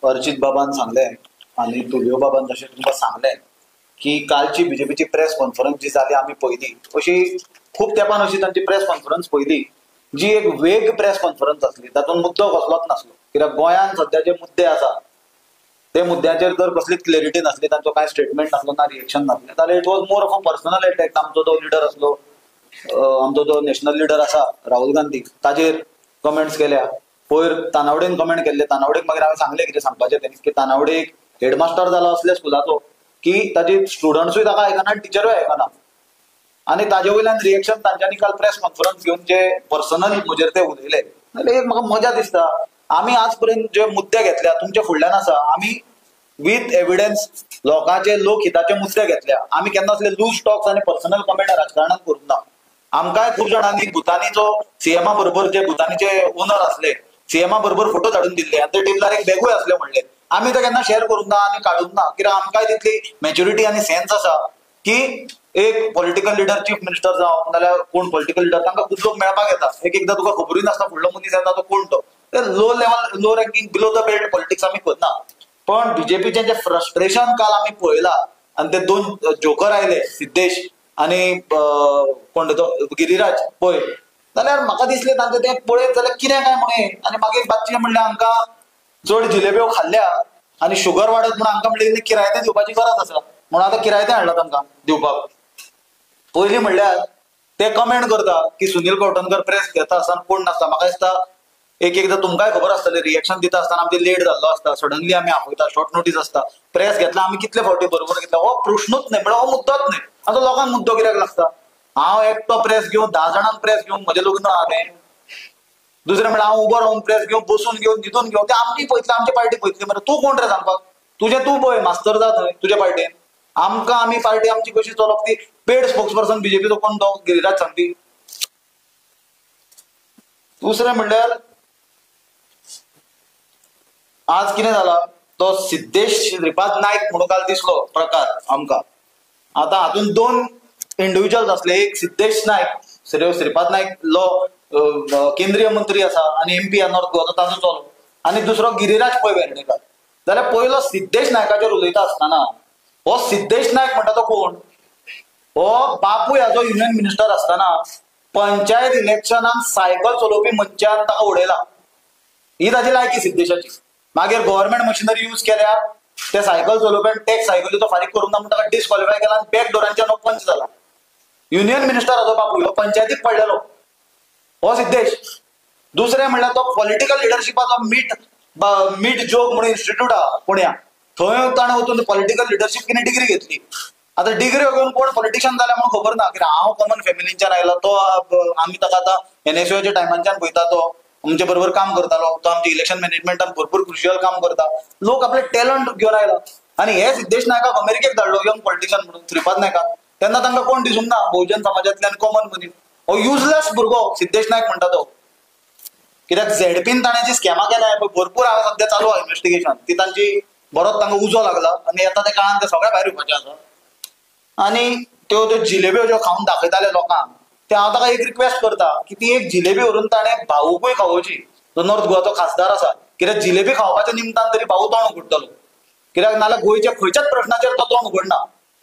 अर्चित बाबान सांगलें आनी तुलियो बाबान जशें तुमकां सांगलें की कालची बीजेपीची प्रेस कॉन्फरन्स जी जाली आमी पयली अशी खूब तेंपान अशी तांची प्रेस कॉन्फरन्स पयली जी एक वेग प्रेस कॉन्फरन्स आसली, तातूंत मुद्दो कसलोच नासलो. कित्याक गोंयांत सध्या जे मुद्दे आसा ते मुद्द्याचेर जर कसलीच क्लॅरिटी नासली, तांचो कांय स्टेटमेंट नासलो ना रिएक्शन नासलें, जाल्यार it was more of a personal attack. आमचो जो लिडर आसलो, आमचो जो नॅशनल लिडर आसा राहुल गांधी, ताजेर कमेंट्स केल्या. पयर तानावडेन कमेंट केल्ले, तानावडेक मागीर हांवें सांगलें कितें सांगपाचें तें की तानावडे एक हेडमास्टर जालो असल्या स्कुलाचो की ताजी स्टुडंट्सूय ताका आयकना, टिचरूय आयकना. आनी ताजे वयल्यान रिएक्शन तांच्यांनी काल प्रेस कॉन्फरन्स घेवन जे पर्सनल म्हजेर ते उलयले, जाल्यार म्हाका मजा दिसता. आमी आज पर्यंत जे मुद्दे घेतल्या तुमच्या फुडल्यान आसा, आमी विथ एविडन्स लोकांचे लोकहिताचे मुद्दे घेतल्या. आमी केन्ना असले लूज टॉक्स आनी पर्सनल कमेंट राजकारणात करूंक ना. आमकांय खूब जाणांनी भुतानीचो सीएमा बरोबर जे भुतानीचे ओनर असले सीएमा बरोबर फोटो धाडून दिल्ले आनी ते टेबलार एक बॅगूय असले म्हणले. आमी ते केन्ना शेअर करूंक ना आनी काडूंक ना, कित्याक आमकांय तितली मॅच्युरिटी आनी सेन्स आसा की एक पॉलिटिकल लिडर चीफ मिनिस्टर जावं नाल्यार कोण पॉलिटिकल लिडर तांकां खूब लोक मेळपाक येता. एकदां तुका खबरूय नासता फुडलो मनीस येता तो कोण तो. Low level low ranking below the belt politics आमी करना. पण बीजेपीचे जे फ्रस्ट्रेशन काल आमी पळयला आनी ते दोन जोकर आयले सिद्धेश आनी कोण तो गिरीराज पळय, जाल्यार म्हाका दिसलें तांचें तें पळयत जाल्यार कितें काय म्हणें. आनी मागीर बातचें म्हणलें हांकां चड जिलेब्यो खाल्ल्या आनी शुगर वाडत म्हणून हांकां म्हणलें किरायतें दिवपाची गरज आसा म्हणून आतां किरायतें हाडलां तांकां दिवपाक. पयलीं म्हणल्यार ते कमेंट करता की सुनील कवटणकर प्रेस घेता आसतना कोण नासता. म्हाका दिसता एकदां तुमकांय खबर आसतलें रिएक्शन दिता आसतना आमचे लेट जाल्लो आसता, सडनली आमी आपयता, शॉर्ट नोटीस आसता. प्रेस घेतला आमी कितले फावटी बरोबर घेतला, हो प्रश्नूच न्हय म्हणल्यार हो मुद्दोच न्हय. आतां लोकांक मुद्दो कित्याक लागता. हांव एकटो प्रेस घेवन 10 जाणांक प्रेस घेवन म्हजें लग्न आहा तें. दुसरें म्हणल्यार हांव उबो रावन प्रेस घेवन बसून घेवन न्हिदून घेवन ते आमची पळयतले, आमची पार्टी पळयतली. मरे तूं कोण रे सांगपाक? तुजें तूं पळय मास्तर जा थंय तुज्या पार्टीन. आमकां आमी पार्टी आमची कशी चलोवप ती पेड स्पोक्सपर्सन बीजेपीचो कोण तो गिरीराज सांगपी. दुसरें म्हणल्यार आज कितें जाला तो सिद्धेश श्रीपाद नायक म्हणून काल दिसलो प्रकार आमकां. आतां हातूंत दोन इंडिव्हिज्युअल्स असले, एक सिद्धेश नायक श्रीपाद नायक केंद्रीय मंत्री आसा आनी एमपी नॉर्थ गोवाचो ताजो चलो, आनी दुसरो गिरीराज पै वेर्णेकर. जाल्यार पयलो सिद्धेश नायकाचेर उलयता आसतना हो सिद्धेश नायक म्हणटा तो कोण? हो बापूय हाजो युनियन मिनिस्टर आसतना पंचायत इलेक्शनाक सायकल चलोवपी मनशान ताका उडयला. ही ताजी लायकी सिद्धेशाची. मागीर गव्हर्नमेंट मशिनरी यूज केल्या, ते सायकल चलोवप्यान टॅक्स सायकलीचो फारीक करूंक ना म्हणून ताका डिस्क्वॉलिफाय केला आनी बॅक डोरांच्या नो पंच जाला. युनियन मिनिस्टर हाजो बापूय हो पंचायतीक पडलेलो हो सिद्धेश. दुसरें म्हणल्यार तो पॉलिटिकल लिडरशिपाचो मीट जोग म्हणून इन्स्टिट्यूट आहा पुण्या, थंय ताणें वचून पॉलिटिकल लिडरशिप कितें डिग्री घेतली. आतां डिग्री घेवन कोण पॉलिटिशियन जाल्या म्हणून खबर ना, कित्याक हांव कॉमन फॅमिलींच्यान आयलो. तो आमी ताका आतां एनएसयूच्या टायमांच्यान पळयता, तो आमचे बरोबर काम करतालो, तो आमच्या इलेक्शन मॅनेजमेंटान भरपूर क्रुशियल काम करता. लोक आपले टॅलंट घेवन आयला. आनी हे सिद्धेश नायकाक अमेरिकेक धाडलो यंग पॉलिटिशियन म्हणून श्रीपाद नायकाक. तेन्ना तांकां कोण दिसूंक ना बहुजन समाजांतल्यान कॉमन मनीस. हो युजलेस भुरगो सिद्धेश नायक म्हणटा तो. कित्याक झेडपीन ताणें जी स्कॅमां केल्या भरपूर हांगा सध्या चालू आहा इन्व्हेस्टिगेशन, ती तांची बरोच तांकां उजो लागला आनी येता त्या काळान ते सगळ्या भायर येवपाचें आसा. आनी त्यो जिलेब्यो ज्यो खावन दाखयताले लोकांक, ते हांव ताका एक रिक्वेस्ट करता की ती एक जिलेबी व्हरून ताणें भाऊकूय खावोवची, जो नॉर्थ गोवाचो खासदार आसा. कित्याक जिलेबी खावपाच्या निमतान तरी भाऊ तोंड उगडटलो. कित्याक नाल्यार गोंयच्या खंयच्याच प्रश्नाचेर तो तोंड उगडना,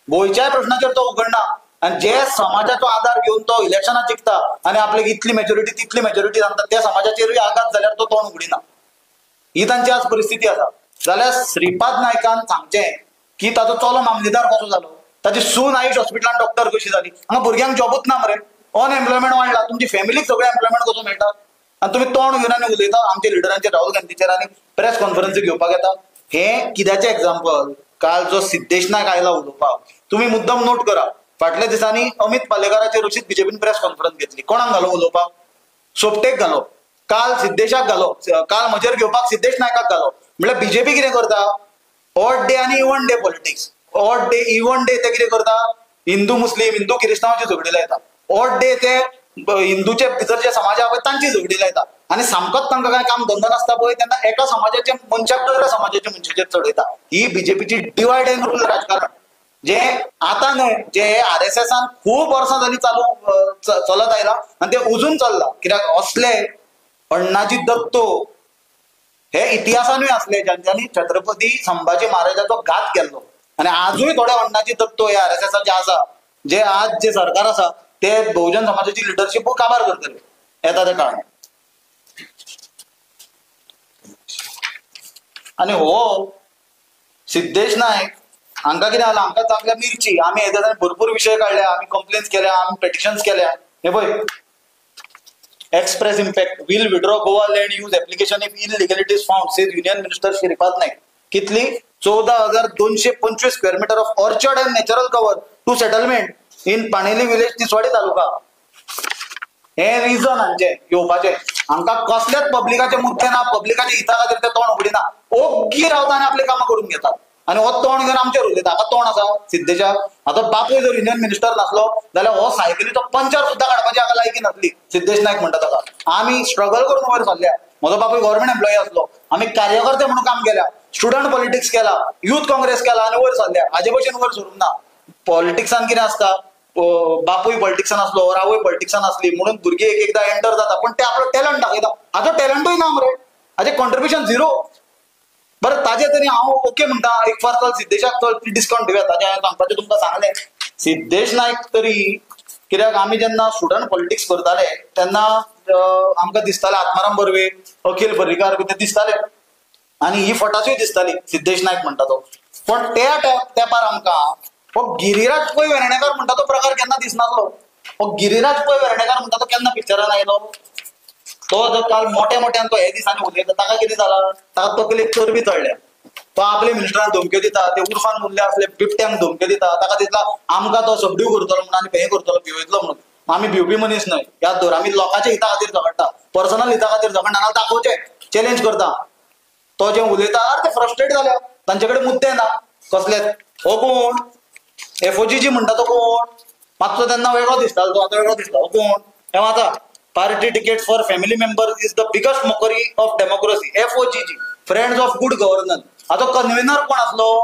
गोंयच्याय प्रश्नाचेर तो उगडना. आनी जे समाजाचो आधार घेवन तो इलेक्शनां जिखता आनी आपल्याक इतली मेजॉरिटी तितली मेजॉरिटी सांगता, त्या समाजाचेरूय आघात जाल्यार तो तोंड उगडिना. ही तांची आज परिस्थिती आसा. जाल्यार श्रीपाद नायकान सांगचें की ताचो चलो मामलेदार कसो जालो, ताची सून आयुष हॉस्पिटलान डॉक्टर कशी जाली. हांगा भुरग्यांक जॉबूच ना मरे, अनएम्प्लॉयमेंट वाडला, तुमची फॅमिलीक सगळें एम्प्लॉयमेंट कसो मेळटा. आनी तुमी तोंड घेवन आनी उलयता आमच्या लिडरांचेर राहुल गांधीचेर आनी प्रेस कॉन्फरन्सी घेवपाक येता. हें कित्याचें एग्जाम्पल? काल जो सिद्धेश नायक आयला उलोवपाक, तुमी मुद्दम नोट करा. फाटल्या दिसांनी अमित पालेकराचेर अशीच बीजेपीन प्रेस कॉन्फरन्स घेतली. कोणाक घालो उलोवपाक? सोपटेक घालो. काल सिद्धेशाक घालो, काल म्हजेर घेवपाक सिद्धेश नायकाक घालो. म्हणल्यार बीजेपी कितें करता? ऑड डे आनी even day politics. Odd day even day ते कितें करता? हिंदू मुस्लीम, हिंदू क्रिस्तांवांची झगडी लायता. ऑड डे ते हिंदूचे भितर जे समाज आहा पळय तांची झगडी लायता. आनी सामकोच तांकां कांय काम धंदो नासता पळय तेन्ना एका समाजाच्या मनशाक दुसऱ्या समाजाच्या मनशाचेर चडयता. ही बीजेपीची डिवायड एंड रूल राजकारण, जे आतां न्हय, जे आरएसएसान खूब वर्सां जालीं चालू चलत आयला आनी ते अजून चल्ला. कित्याक असले अण्णाजी दत्तो हे इतिहासानूय असले ज्यांच्यानी छत्रपती संभाजी महाराजांचो घात केल्लो आणि आजूय थोड्या अण्णाची तत्व हे RSSचे आसा जे आज जे सरकार आसा ते बहुजन समाजाची लिडरशिप काबार करतले येता त्या काळात. आणि हो सिद्धेश नायक हांका कितें जालां हांकां चांगल्या मिरची आमी हेच्या भरपूर विषय काढल्या आमी कंप्लेन्स केल्या आमी पेटिशन्स केल्या हे पळय Express impact will withdraw Goa land use application if illegalities found says union minister Shripad Naik. कितली 14,225 square meter of orchard and natural cover to settlement in Paneli village Tiswadi taluka. हे रिजन हांचे येवपाचे हांकां कसलेच पब्लिकाचे मुद्दे ना पब्लिकाच्या हिता खातीर ते तोंड उगडिना ओग्गी रावता आनी आपली कामां करून घेतात आणि हो तोंड घेवन आमचेर उलयता. हाका तोंड आसा सिद्धेशाक. आता बापूय जर युनियन मिनिस्टर नासलो जाल्यार हो सायकलीचो पंचर सुद्दां काडपाची हाका लायकी नासली. सिद्धेश नायक म्हणटा ताका आमी स्ट्रगल करून वयर सरल्या. म्हजो बापूय गव्हर्मेंट एम्प्लॉई आसलो आमी कार्यकर्ते म्हणून काम केल्या स्टुडंट पॉलिटिक्स केला युथ काँग्रेस केला आणि वयर सरल्या. हाजे भशेन वयर सरूंक ना. पॉलिटिक्सान कितें आसता बापूय पॉलिटिक्सान असलो रावय पॉलिटिक्सान असली म्हणून भुरगे एकदा एंटर जाता पण ते आपलो टॅलंट दाखयता. हाजो टॅलंटूय ना मरे हाजे कॉन्ट्रिब्युशन झिरो. बरं ताजे तरी हांव ओके म्हणटा एक फार चल सिद्धेशाक चल डिस्काउंट दिवया ताजे हांवें सांगपाचें तुमकां सांगलें. सिद्धेश नायक तरी कित्याक आमी जेन्ना स्टुडंट पॉलिटिक्स करताले तेन्ना आमकां दिसतालें आत्माराम बर्वे अखिल पर्रीकार बी ते दिसताले आनी ही फटासूय दिसताली सिद्धेश नायक म्हणटा तो. पण त्या तेंपार आमकां हो गिरिराज पै वेर्णेकार म्हणटा तो प्रकार केन्ना दिसनासलो. हो गिरिराज पै वेर्णेकार म्हणटा तो केन्ना पिक्चरान आयलो. तो जो काल मोठ्यान तो हे दिसांनी उलयता ताका कितें जालां ताका तकलेक चरबी चडल्या. तो आपल्या मिनिस्टरांक धमक्यो दिता ते उर्फान मुल्ले असले बिबट्यांक धमक्यो दिता ताका दिसता आमकां तो सबड्यू करतलो म्हणून आनी हें करतलो भिवयतलो म्हणून. आमी भिवपी मनीस न्हय याद दवर आमी लोकांच्या हिता खातीर झगडटा पर्सनल हिता खातीर झगडना नाल्यार दाखोवचें चॅलेंज करता. तो जें उलयता ते फ्रस्ट्रेट जाल्या तांचे कडेन मुद्दे ना कसलेच. हो कोण FOGG म्हणटा तो कोण मातसो तेन्ना वेगळो दिसतालो तो आतां वेगळो दिसता. हो कोण हे वाचा party ticket for family members is the biggest mockery of democracy FOGG friends of good governance. आता कन्व्हेनर कोण असलो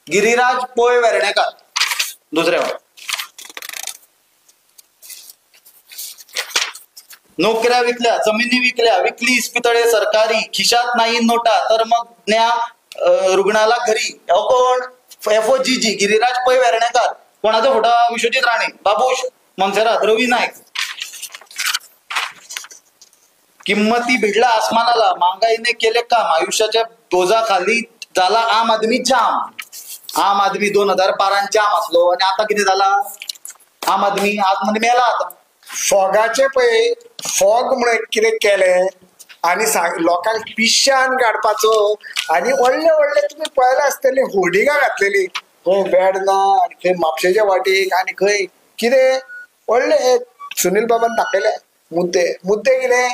गिरिराज पै वेर्णेकार. दुसरे नोकऱ्या विकल्या जमिनी विकल्या विकली इस्पितळे सरकारी खिशात नाही नोटा तर मग न्या रुग्णाला घरी. हो कोण FOGG गिरिराज पै वेर्णेकार. कोणाचा फोटो विश्वजित राणे बाबूश मनसेरात रवी नाईक. किंमती भिडला आसमानाला महागाईने केले काम आयुष्याच्या बोजाखाली झाला आम आदमी जाम. आम आदमी 2012 जाम असलो आणि आता किती झाला आम आदमी आज मध्ये मेला. आता फॉगाचे पळय फॉग म्हणून कितें केलें आनी लोकांक पिश्यान काडपाचो आनी व्हडले व्हडले तुमी पळयला आसतली होर्डिंगां घातलेली खंय बेड ना आनी खंय म्हापशेच्या वाटेक आनी खंय कितें व्हडले सुनील बाबान दाखयले मुद्दे कितें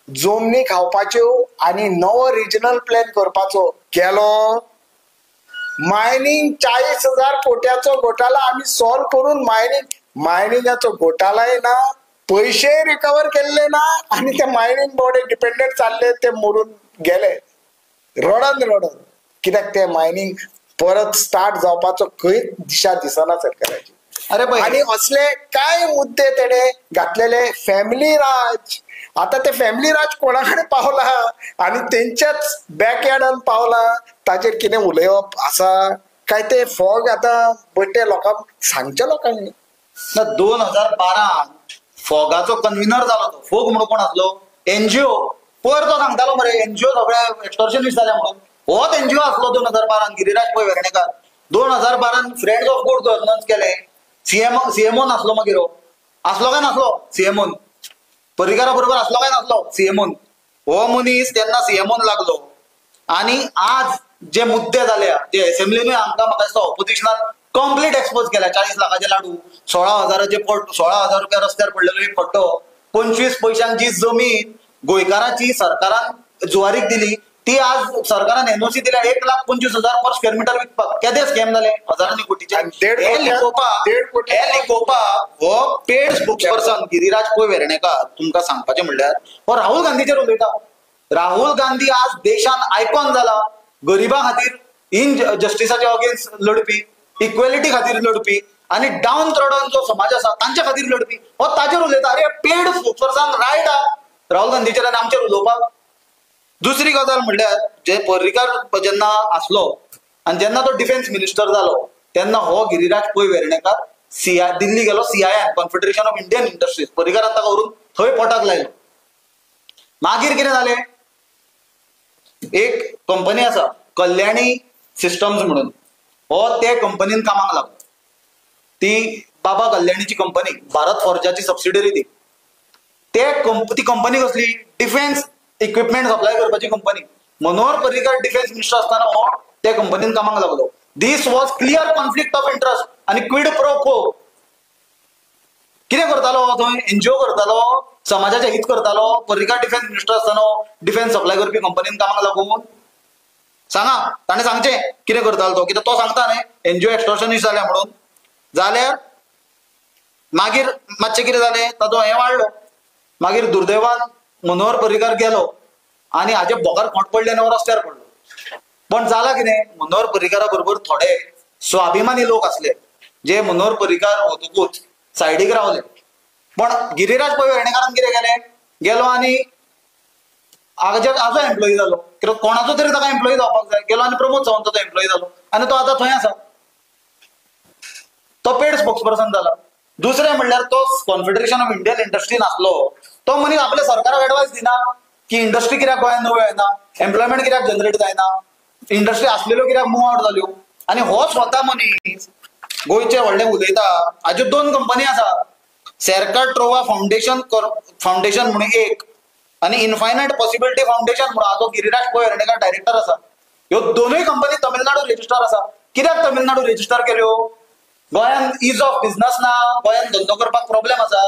जमनी खावपाच्यो आनी नवो रिजनल प्लॅन करपाचो केलो. मायनिंग 40,000 कोट्याचो घोटाळा आमी सॉल्व करून मायनिंगाचो घोटाळाय ना पैसे रिकवर केल्ले ना आनी ते मायनिंग बोर्ड डिपेंडंट चालले ते मोडून गेले रडन कित्याक ते मायनिंग परत स्टार्ट जावपाचो खंयच दिशा दिसना सरकाराची. अरे आनी असले काय मुद्दे तेणे घातलेले फॅमिली राज. आता ते फॅमिली राज कोणाकडे पावला आणि त्यांच्याच बॅकयार्डान पावला ताचेर कितें उलोवप आसा काय ते फॉग आता बड्डे लोकांक सांगच्या लोकांनी. 2012 फॉगाचो कन्व्हिनर जालो तो. फोग म्हणून कोण असलो NGO पयर तो सांगतालो मरे NGO सगळे एक्सटॉर्शनिस्ट जाल्या म्हणून. होच NGO असलो 2012 गिरिराज पै Vernekar. 2012 friends of good governance केले. सीएमओ नासलो मागीर असलो काय नासलो सीएमओन पर्रीकारा बरोबर असलो काय नासलो सीएमओन. हो मनीस तेन्ना सीएमओन लागलो आणि आज जे मुद्दे जाल्या जे असेंब्लीनूय आमकां म्हाका दिसता ऑपोजिशनान कंप्लीट एक्सपोज केल्या. 40 लाखाचे लाडू 16,000 रुपया रस्त्यार पडलेलो एक खड्डो 25 पैशांक जी जमीन गोंयकारांची सरकारान जुवारीक दिली ती आज सरकारान NOC दिल्या 1,25,000 पर स्क्वेअर मीटर विकपाक. केदे स्कॅम जाले हजारांनी कोटीचे. हे लिपोवपाक हो पेड स्पोक्सपर्सन गिरिराज पै वेर्णेकार तुमकां सांगपाचें म्हणल्यार हो राहुल गांधीचेर उलयता. राहुल गांधी आज देशान आयकॉन जाला गरिबां खातीर इन जस्टिसाच्या अगेन्स्ट लढपी इक्वेलिटी खातीर लढपी आणि डाऊन ट्रॉडन जो समाज आसा तांच्या खातीर लढपी हो ताचेर उलयता. अरे पेड स्पोक्सपर्सन रायट राहुल गांधीचेर आनी आमचेर उलोवपाक. दुसरी गजाल म्हणल्यार जे पर्रीकार जेन्ना आसलो आनी जेन्ना तो डिफेन्स मिनिस्टर जालो तेन्ना हो गिरिराज पै वेर्णेकार दिल्ली गेलो CII Confederation of Indian Industries पर्रीकारान ताका व्हरून थंय पोटाक लायलो. मागीर कितें जालें, एक कंपनी आसा कल्याणी सिस्टम्स म्हणून, हो ते कंपनीन कामाक लागलो. ती बाबा कल्याणीची कंपनी, भारत फॉर्जाची सबसिडरी ती. ती कंपनी कसली, डिफेन्स इक्विपमेंट सप्लाय करपाची company. Manohar Parrikar defence minister असताना हो त्या कंपनीन कामाक लागलो. This was clear conflict of interest आणि क्विड प्रो को. कितें करतालो थंय, NGO करतालो, समाजाचें हित करतालो. पर्रीकार डिफेन्स मिनिस्टर असताना डिफेन्स सप्लाय करपी कंपनीन कामाक लागून सांगा, ताणें सांगचें कितें करतालो तो, कित्याक तो सांगता न्ही NGO एक्सटॉर्शनिस्ट जाल्या म्हणून. जाल्यार मागीर मातशें कितें जालें, ताचो हें वाडलो. मागीर दुर्दैवान मनोहर पर्रीकार गेलो आनी हाजे बोकार खोंट पडले आनी हो रस्त्यार पडलो. पण जाला कितें, मनोहर पर्रीकारा बरोबर थोडे स्वाभिमानी लोक आसले जे मनोहर पर्रीकार वतकूच सायडीक रावले. पण गिरिराज पै वेर्णेकारान कितें केलें, गेलो आनी हाजो एम्प्लॉई जालो. कित्याक कोणाचो तरी ताका एम्प्लॉई जावपाक जाय. गेलो आनी प्रमोद सावंताचो एम्प्लॉई जालो आनी तो आतां थंय आसा, तो पेड स्पोक्सपर्सन जाला. दुसरें म्हणल्यार तो कॉन्फेडरेशन ऑफ इंडियन इंडस्ट्रीन आसलो, तो मनीस आपल्या सरकाराक एडवायस दिना की इंडस्ट्री कित्याक गोंयांत नव्यो येना, एम्प्लॉयमेंट कित्याक जनरेट जायना, इंडस्ट्री आसलेल्यो कित्याक मूव आउट जाल्यो. आनी हो स्वता मनीस गोंयचे व्हडले उलयता. हाज्यो 2 कंपनी आसा, सेरका ट्रोवा फाउंडेशन म्हणून एक आनी इनफायनायट पॉसिबिलिटी फाउंडेशन म्हणून हाचो गिरिराज पै वेर्णेकार डायरेक्टर आसा. ह्यो दोनूय कंपनी तमिळनाडू रेजिस्टर आसा. कित्याक तमिळनाडू रेजिस्टर केल्यो, गोंयांत इज ऑफ बिझनस ना, गोंयांत धंदो करपाक प्रॉब्लेम आसा,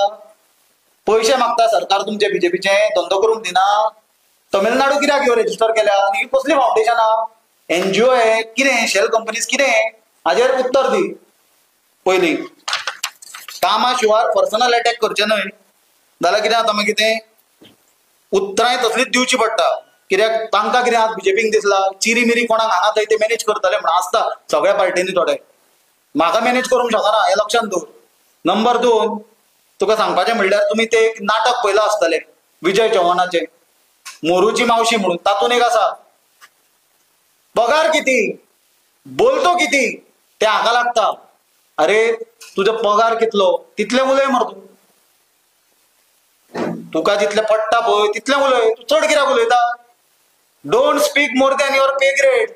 पयशे मागता सरकार तुमचे BJPचे, धंदो करूंक दिना. तमिळनाडू कित्याक ह्यो रेजिस्टर केल्या आनी ही कसली फाउंडेशना, NGO हे कितें, शेल कंपनीज कितें, हाजेर उत्तर दी. पयलीं कामा शिवाय पर्सनल अटॅक करचे न्हय, जाल्यार कितें जाता मागीर तें उतरांय तसलीच दिवची पडटा. कित्याक तांकां कितें आज BJPक दिसला चिरी मिरी कोणाक हांगा थंय ते मॅनेज करतले म्हणून आसता सगळ्या पार्टींनी थोडे. म्हाका मॅनेज करूंक शकना हें लक्षांत दवर. नंबर 2, तुका सांगपाचें म्हणल्यार तुमी ते एक नाटक पयलां आसतलें विजय चव्हाणाचें, मोरूची मावशी म्हणून. तातूंत एक आसा, पगार किती, बोलतो किती, ते हाका लागता. अरे तुजो पगार कितलो तितले उलय मर तूं, तुका जितले पडटा पळय तितले उलय, तूं चड कित्याक उलयता. Don't speak more than your pay grade,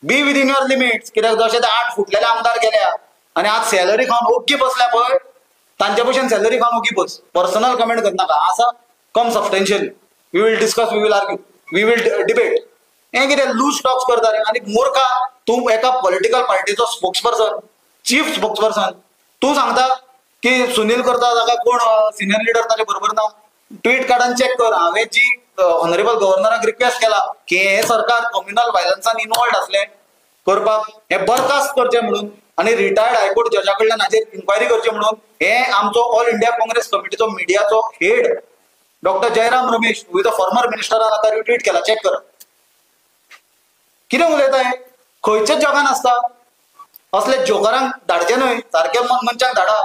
be within your limits. कित्याक जशे ते 8 फुटलेले आमदार गेल्या आनी आज सॅलरी खावन ओग्गी बसल्या पळय, तांचे भशेन सॅलरी खावन ओग्गी बस. पर्सनल कमेंट करनाका, आसा come substantially, we will discuss, we will argue, we will debate. हें कितें लूज टॉक्स करता रे. आनी मूर्खा तूं एका पॉलिटिकल पार्टीचो स्पोक्सपर्सन, चीफ स्पोक्सपर्सन, तूं सांगता की सुनील करता ताका कोण सिनियर लिडर ताचे बरोबर ना. ट्वीट काढून चेक कर. हांवें जी ऑनरेबल गव्हर्नराक रिक्वेस्ट केला की हे सरकार कम्युनल व्हायलन्सान इनवॉल्ड असले करपाक हे बरखास्त करचे म्हणून आनी रिटायर्ड हायकोर्ट जजा कडल्यान हाचेर इन्क्वायरी करची म्हणून. हे आमचो ऑल इंडिया काँग्रेस कमिटीचो मिडियाचो head doctor Jairam Ramesh, who is a former मिनिस्टरान आतां रिट्वीट केला. चेक कर कितें उलयता हे. खंयच्याच जगान आसता असले जोकरांक धाडचे न्हय, सारके मनशांक धाडा.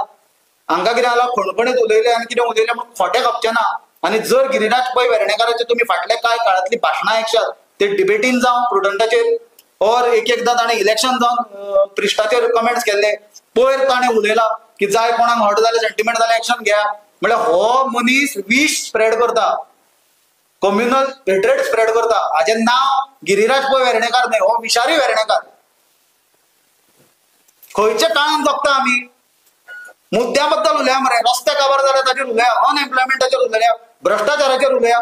हांकां कितें जालां, खणखणीत उलयले आनी कितें उलयलें म्हणून खोटें खपचें ना. आनी जर गिरिराज पै वेर्णेकाराचे तुमी फाटल्या कांय काळांतली भाशणां आयकशात, ते डिबेटीन जावं प्रुडंटाचेर और एकदां ताणें इलेक्शन जावन प्रिस्टाचेर कमेंट्स केल्ले, पयर ताणें उलयला की जाय कोणाक हर्ट जालें, सेंटिमेंट जालें, एक्शन घेया. म्हळ्यार हो मनीस विश स्प्रेड करता, कम्युनल हेट्रेड स्प्रेड करता. हाचें नांव गिरिराज पै वेर्णेकार न्हय, हो विशारी वेर्णेकार. खंयच्या काळान जगता आमी. मुद्द्या बद्दल उलया मरे, रस्ते काबार जाले ताचेर उलया, अनएम्प्लॉयमेंटाचेर उलया, भ्रष्टाचाराचेर उलया.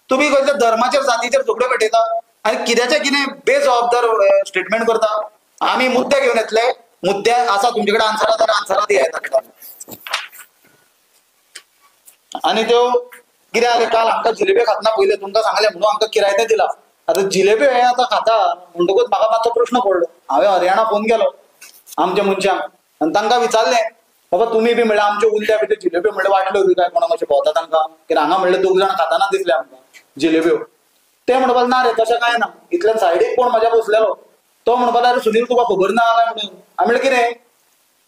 तुम्ही खंयच्या धर्माचेर जातीचेर झगडे पेटयता आनी कित्याचें कितें बेजबाबदार स्टेटमेंट करता. आमी मुद्दे घेवन येतले, मुद्दे आसा तुमचे कडेन आन्सरां जाल्यार आन्सरां दिया. आनी त्यो कितें जालें, काल आमकां जिलेबी खातना पयले तुमकां सांगलें म्हणून आमकां किरायतें दिलां. आतां जिलेबी हे आतां खाता म्हणटकूच म्हाका मातसो प्रश्न पडलो. हांवें हरियाणा फोन केलो आमच्या मनशांक आनी तांकां विचारलें, बाबा तुमी बी म्हणल्यार आमच्यो उरल्या भितर जिलेब्यो म्हणल्यार वाटल्यो बी काय कोणाक अशें भोंवता तांकां, कित्याक हांगा म्हणल्यार 2 जाण खाताना दिसले आमकां जिलेब्यो. ते म्हणपाक ना रे तशें कांय ना. इतल्यान सायडीक कोण म्हाज्या बसलेलो, तो म्हणपाक लागलो सुनील तुका खबर ना काय म्हणून. हांवें म्हणलें कितें.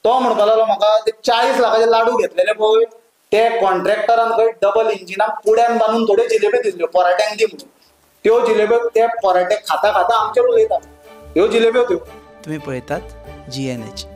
तो म्हणपाक लागलो म्हाका ते 40 लाखाचे लाडू घेतलेले पळय ते कॉन्ट्रॅक्टरान खंय डबल इंजिनाक पुड्यान बांदून थोड्यो जिलेब्यो दिल्ल्यो पराठ्यांक दी म्हणून. त्यो जिलेब्यो ते पराठे खाता खाता आमचेर उलयता. ह्यो जिलेब्यो त्यो तुम्ही पळयतात GNH.